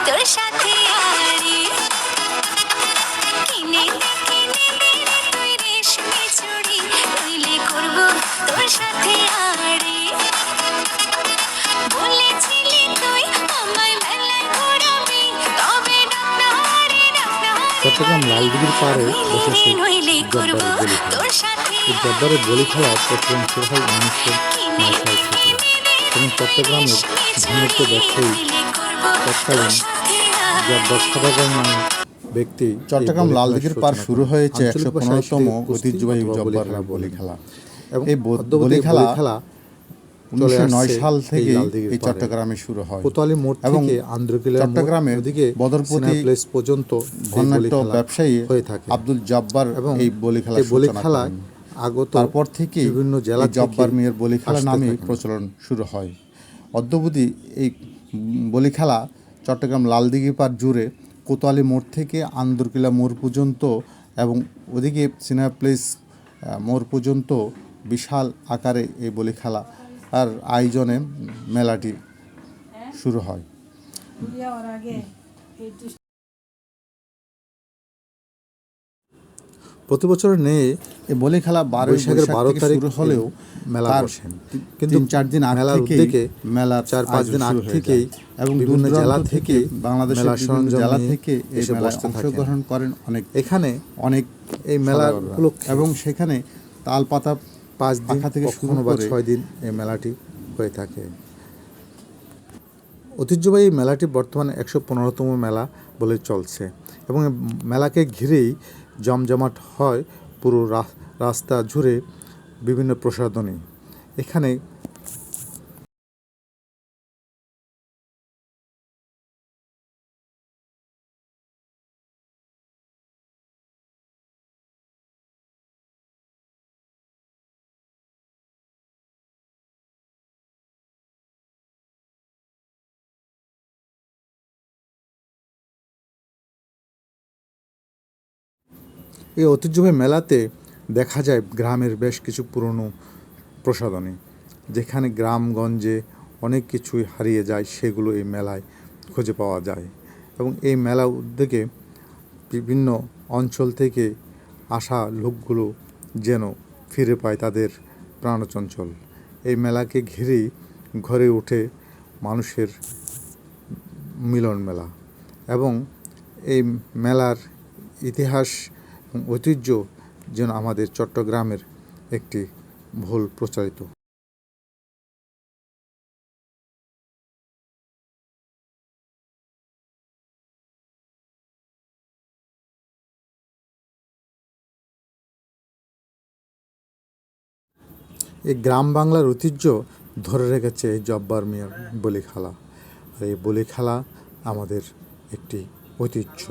তোর সাথে আড়ে কিনে তুই রেশমি চুড়ি নইলে করব তোর সাথে আড়ে বলেছিলি তুই আমায় মেলায় ঘোরাবি তবে চট্টগ্রাম লালদিঘির পাড়ে বসেছে জব্বারের বলি খেলা প্রচলন শুরু হয় 1909 সাল থেকে এবং চট্টগ্রামের ধূমর্ত ব্যবসায়ী তৎকালীন জব্বার সদাগর নামে ব্যক্তি চট্টগ্রাম লালদিঘির পাড় শুরু হয়েছে 115তম ঐতিহ্যবাহী জব্বার বলি খেলা। এই বলি খেলা 1909 সাল থেকে এই চট্টগ্রামে শুরু হয়। কোতোয়ালি মোড় থেকে আন্দ্রকিলা চট্টগ্রামের বদরপতি প্লেস পর্যন্ত ধনাঢ্য ব্যবসায়ী হয়ে থাকে আব্দুল জব্বার এবং এই বলি খেলা আগত তারপর থেকে বিভিন্ন জেলা জব্বার মিয়ার বলি খেলা নামে প্রচলন শুরু হয়। অদ্যাবধি এই বলি খেলা চট্টগ্রাম লালদিঘি পাড় জুড়ে কোতোয়ালি মোড় থেকে আন্দরকিলা মোড় পর্যন্ত এবং ওদিকে সিনেমা প্লেস মোড় পর্যন্ত বিশাল আকারে এই বলি খেলা আর আয়োজনে মেলাটি শুরু হয়। প্রতি বছর নেই এই বলি খেলা বৈশাখের 12 তারিখ শুরু হলেও মেলা বসেন, কিন্তু 4 দিন আগে থেকে মেলা 4-5 দিন আগে থেকেই এবং বিভিন্ন জেলা থেকে বাংলাদেশের বিভিন্ন জেলা থেকে এই মেলায় অংশগ্রহণ করেন এখানে অনেক এই মেলাগুলো এবং সেখানে তালপাতা 5 দিন থেকে শুরু বা করে 6 দিন এই মেলাটি হয়ে থাকে। ঐতিহ্যবাহী মেলাটি বর্তমানে 115তম মেলা বলে চলছে এবং মেলাকে ঘিরেই জমজমাট হয় পুরো রাস্তা জুড়ে বিভিন্ন প্রসাধনী। এখানে এই ঐতিহ্যবাহী মেলাতে দেখা যায় গ্রামের বেশ কিছু পুরনো প্রসাধনী, যেখানে গ্রামগঞ্জে অনেক কিছুই হারিয়ে যায় সেগুলো এই মেলায় খুঁজে পাওয়া যায় এবং এই মেলা উদ্যোগে বিভিন্ন অঞ্চল থেকে আসা লোকগুলো যেন ফিরে পায় তাদের প্রাণচঞ্চল। এই মেলাকে ঘিরেই ঘরে ওঠে মানুষের মিলন মেলা এবং এই মেলার ইতিহাস ঐতিহ্য যেন আমাদের চট্টগ্রামের একটি ভুল প্রচারিত। এই গ্রাম বাংলার ঐতিহ্য ধরে রেখেছে এই জব্বার মিয়ার বলি খেলা। আর এই বলি খেলা আমাদের একটি ঐতিহ্য।